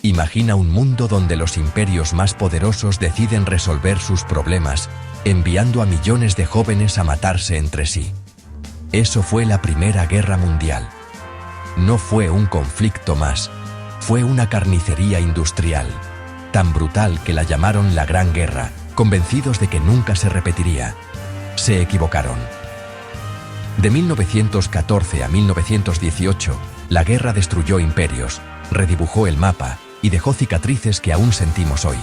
Imagina un mundo donde los imperios más poderosos deciden resolver sus problemas, enviando a millones de jóvenes a matarse entre sí. Eso fue la Primera Guerra Mundial. No fue un conflicto más, fue una carnicería industrial, tan brutal que la llamaron la Gran Guerra, convencidos de que nunca se repetiría. Se equivocaron. De 1914 a 1918, la guerra destruyó imperios, redibujó el mapa y dejó cicatrices que aún sentimos hoy.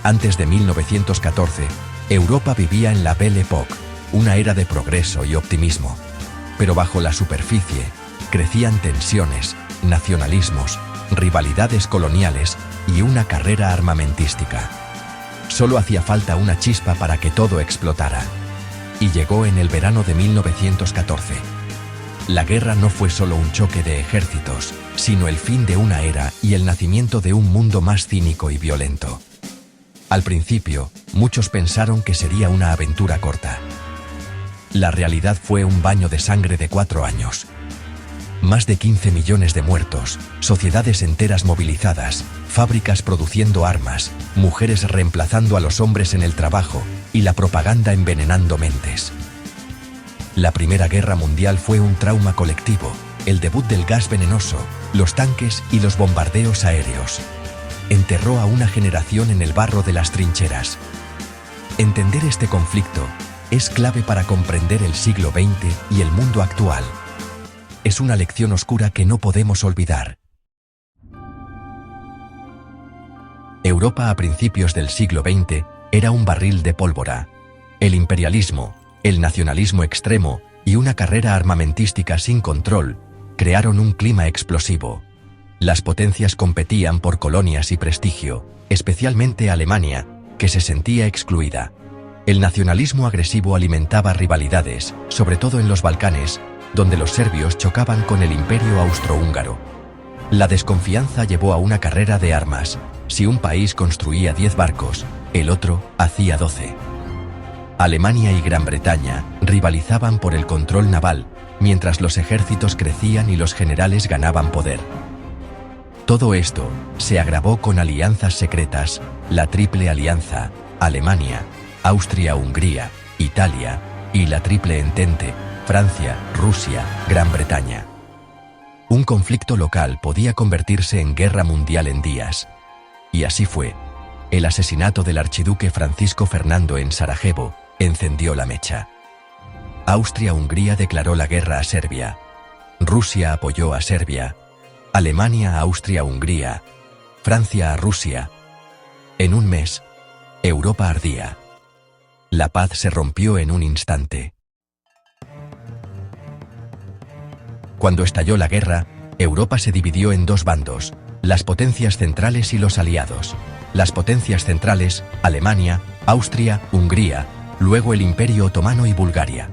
Antes de 1914, Europa vivía en la Belle Époque, una era de progreso y optimismo. Pero bajo la superficie, crecían tensiones, nacionalismos, rivalidades coloniales y una carrera armamentística. Solo hacía falta una chispa para que todo explotara. Y llegó en el verano de 1914. La guerra no fue solo un choque de ejércitos, sino el fin de una era y el nacimiento de un mundo más cínico y violento. Al principio, muchos pensaron que sería una aventura corta. La realidad fue un baño de sangre de 4 años. Más de 15 millones de muertos, sociedades enteras movilizadas, fábricas produciendo armas, mujeres reemplazando a los hombres en el trabajo y la propaganda envenenando mentes. La Primera Guerra Mundial fue un trauma colectivo, el debut del gas venenoso, los tanques y los bombardeos aéreos. Enterró a una generación en el barro de las trincheras. Entender este conflicto es clave para comprender el siglo XX y el mundo actual. Es una lección oscura que no podemos olvidar. Europa a principios del siglo XX era un barril de pólvora. El imperialismo, el nacionalismo extremo y una carrera armamentística sin control crearon un clima explosivo. Las potencias competían por colonias y prestigio, especialmente Alemania, que se sentía excluida. El nacionalismo agresivo alimentaba rivalidades, sobre todo en los Balcanes, donde los serbios chocaban con el imperio austrohúngaro. La desconfianza llevó a una carrera de armas. Si un país construía 10 barcos, el otro hacía 12. Alemania y Gran Bretaña rivalizaban por el control naval, mientras los ejércitos crecían y los generales ganaban poder. Todo esto se agravó con alianzas secretas, la Triple Alianza, Alemania, Austria-Hungría, Italia y la Triple Entente, Francia, Rusia, Gran Bretaña. Un conflicto local podía convertirse en guerra mundial en días. Y así fue. El asesinato del archiduque Francisco Fernando en Sarajevo encendió la mecha. Austria-Hungría declaró la guerra a Serbia. Rusia apoyó a Serbia. Alemania a Austria-Hungría. Francia a Rusia. En un mes, Europa ardía. La paz se rompió en un instante. Cuando estalló la guerra, Europa se dividió en 2 bandos, las potencias centrales y los aliados. Las potencias centrales, Alemania, Austria, Hungría, luego el Imperio Otomano y Bulgaria.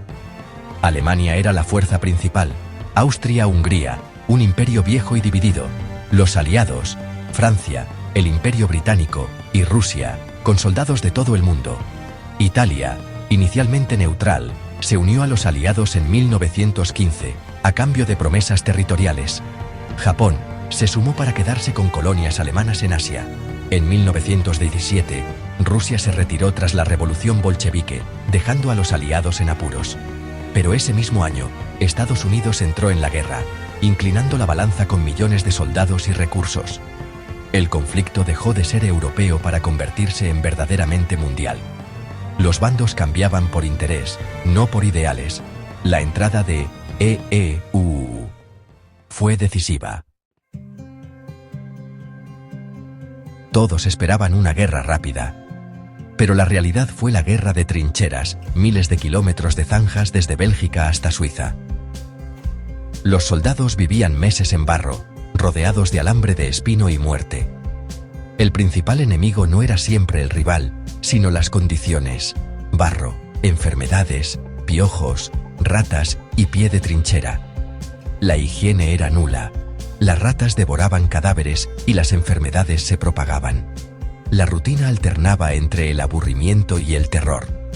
Alemania era la fuerza principal, Austria-Hungría, un imperio viejo y dividido. Los aliados, Francia, el Imperio Británico y Rusia, con soldados de todo el mundo. Italia, inicialmente neutral, se unió a los aliados en 1915, a cambio de promesas territoriales. Japón se sumó para quedarse con colonias alemanas en Asia. En 1917, Rusia se retiró tras la revolución bolchevique, dejando a los aliados en apuros. Pero ese mismo año, Estados Unidos entró en la guerra, inclinando la balanza con millones de soldados y recursos. El conflicto dejó de ser europeo para convertirse en verdaderamente mundial. Los bandos cambiaban por interés, no por ideales. La entrada de EEU fue decisiva. Todos esperaban una guerra rápida. Pero la realidad fue la guerra de trincheras, miles de kilómetros de zanjas desde Bélgica hasta Suiza. Los soldados vivían meses en barro, rodeados de alambre de espino y muerte. El principal enemigo no era siempre el rival, sino las condiciones: barro, enfermedades, piojos, ratas y pie de trinchera. La higiene era nula. Las ratas devoraban cadáveres y las enfermedades se propagaban. La rutina alternaba entre el aburrimiento y el terror.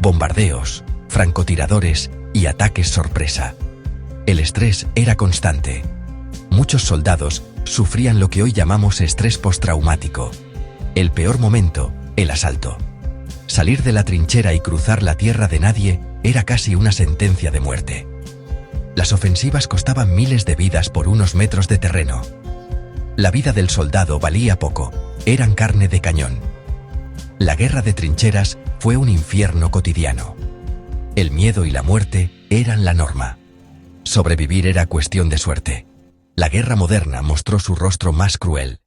Bombardeos, francotiradores y ataques sorpresa. El estrés era constante. Muchos soldados Sufrían lo que hoy llamamos estrés postraumático. El peor momento, el asalto. Salir de la trinchera y cruzar la tierra de nadie era casi una sentencia de muerte. Las ofensivas costaban miles de vidas por unos metros de terreno. La vida del soldado valía poco, eran carne de cañón. La guerra de trincheras fue un infierno cotidiano. El miedo y la muerte eran la norma. Sobrevivir era cuestión de suerte. La guerra moderna mostró su rostro más cruel.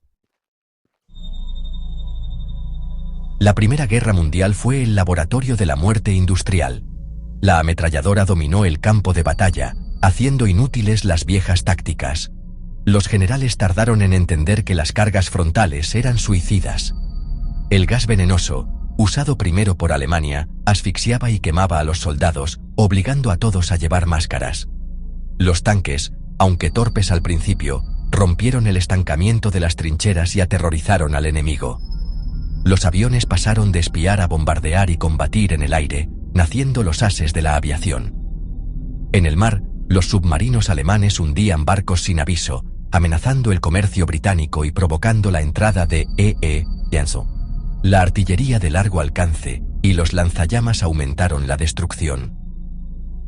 La Primera Guerra Mundial fue el laboratorio de la muerte industrial. La ametralladora dominó el campo de batalla, haciendo inútiles las viejas tácticas. Los generales tardaron en entender que las cargas frontales eran suicidas. El gas venenoso, usado primero por Alemania, asfixiaba y quemaba a los soldados, obligando a todos a llevar máscaras. Los tanques, aunque torpes al principio, rompieron el estancamiento de las trincheras y aterrorizaron al enemigo. Los aviones pasaron de espiar a bombardear y combatir en el aire, naciendo los ases de la aviación. En el mar, los submarinos alemanes hundían barcos sin aviso, amenazando el comercio británico y provocando la entrada de Janssen. La artillería de largo alcance y los lanzallamas aumentaron la destrucción.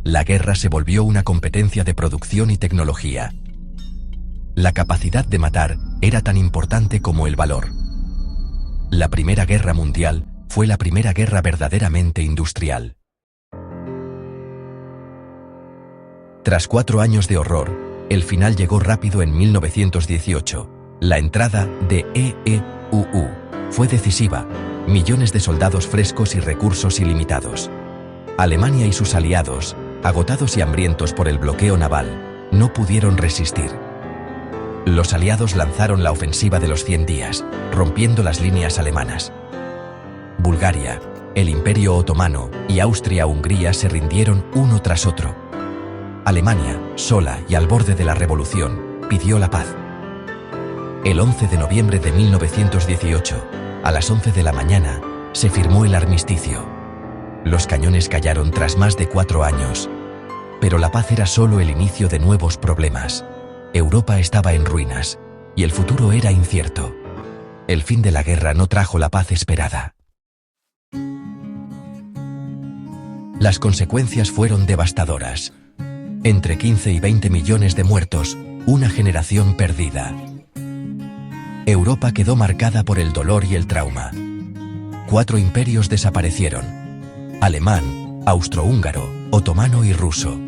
La guerra se volvió una competencia de producción y tecnología. La capacidad de matar era tan importante como el valor. La Primera Guerra Mundial fue la primera guerra verdaderamente industrial. Tras 4 años de horror, el final llegó rápido en 1918. La entrada de EEUU fue decisiva, millones de soldados frescos y recursos ilimitados. Alemania y sus aliados, agotados y hambrientos por el bloqueo naval, no pudieron resistir. Los aliados lanzaron la ofensiva de los 100 días, rompiendo las líneas alemanas. Bulgaria, el Imperio Otomano y Austria-Hungría se rindieron uno tras otro. Alemania, sola y al borde de la revolución, pidió la paz. El 11 de noviembre de 1918, a las 11 de la mañana, se firmó el armisticio. Los cañones callaron tras más de 4 años. Pero la paz era solo el inicio de nuevos problemas. Europa estaba en ruinas, y el futuro era incierto. El fin de la guerra no trajo la paz esperada. Las consecuencias fueron devastadoras. Entre 15 y 20 millones de muertos, una generación perdida. Europa quedó marcada por el dolor y el trauma. 4 imperios desaparecieron: alemán, austrohúngaro, otomano y ruso.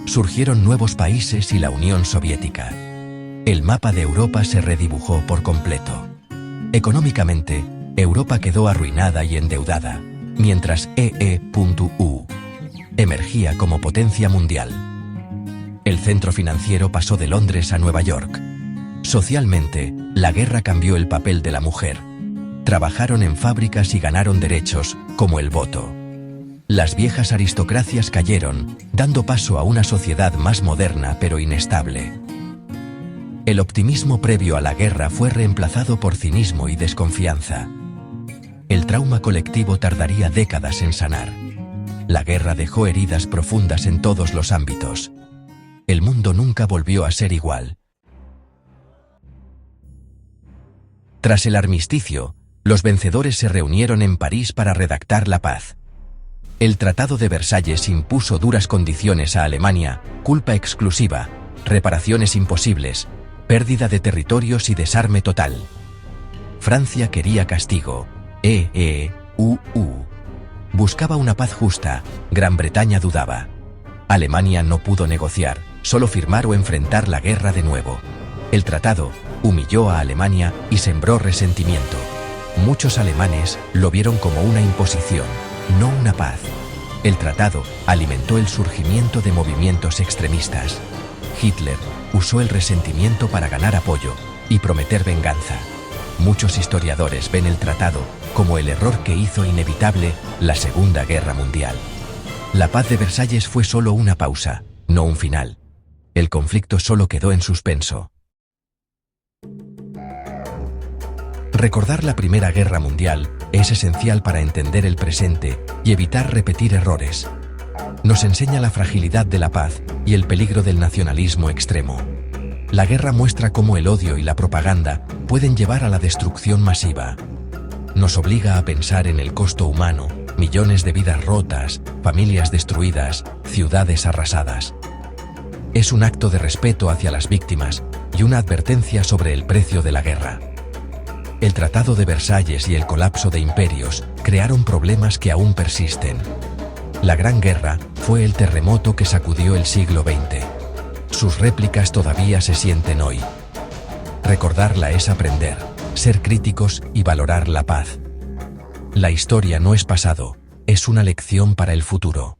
Surgieron nuevos países y la Unión Soviética. El mapa de Europa se redibujó por completo. Económicamente, Europa quedó arruinada y endeudada, mientras EEUU emergía como potencia mundial. El centro financiero pasó de Londres a Nueva York. Socialmente, la guerra cambió el papel de la mujer. Trabajaron en fábricas y ganaron derechos, como el voto. Las viejas aristocracias cayeron, dando paso a una sociedad más moderna pero inestable. El optimismo previo a la guerra fue reemplazado por cinismo y desconfianza. El trauma colectivo tardaría décadas en sanar. La guerra dejó heridas profundas en todos los ámbitos. El mundo nunca volvió a ser igual. Tras el armisticio, los vencedores se reunieron en París para redactar la paz. El Tratado de Versalles impuso duras condiciones a Alemania: culpa exclusiva, reparaciones imposibles, pérdida de territorios y desarme total. Francia quería castigo. EEUU buscaba una paz justa. Gran Bretaña dudaba. Alemania no pudo negociar, solo firmar o enfrentar la guerra de nuevo. El tratado humilló a Alemania y sembró resentimiento. Muchos alemanes lo vieron como una imposición, no una paz. El tratado alimentó el surgimiento de movimientos extremistas. Hitler usó el resentimiento para ganar apoyo y prometer venganza. Muchos historiadores ven el tratado como el error que hizo inevitable la Segunda Guerra Mundial. La paz de Versalles fue solo una pausa, no un final. El conflicto solo quedó en suspenso. Recordar la Primera Guerra Mundial es esencial para entender el presente y evitar repetir errores. Nos enseña la fragilidad de la paz y el peligro del nacionalismo extremo. La guerra muestra cómo el odio y la propaganda pueden llevar a la destrucción masiva. Nos obliga a pensar en el costo humano, millones de vidas rotas, familias destruidas, ciudades arrasadas. Es un acto de respeto hacia las víctimas y una advertencia sobre el precio de la guerra. El Tratado de Versalles y el colapso de imperios crearon problemas que aún persisten. La Gran Guerra fue el terremoto que sacudió el siglo XX. Sus réplicas todavía se sienten hoy. Recordarla es aprender, ser críticos y valorar la paz. La historia no es pasado, es una lección para el futuro.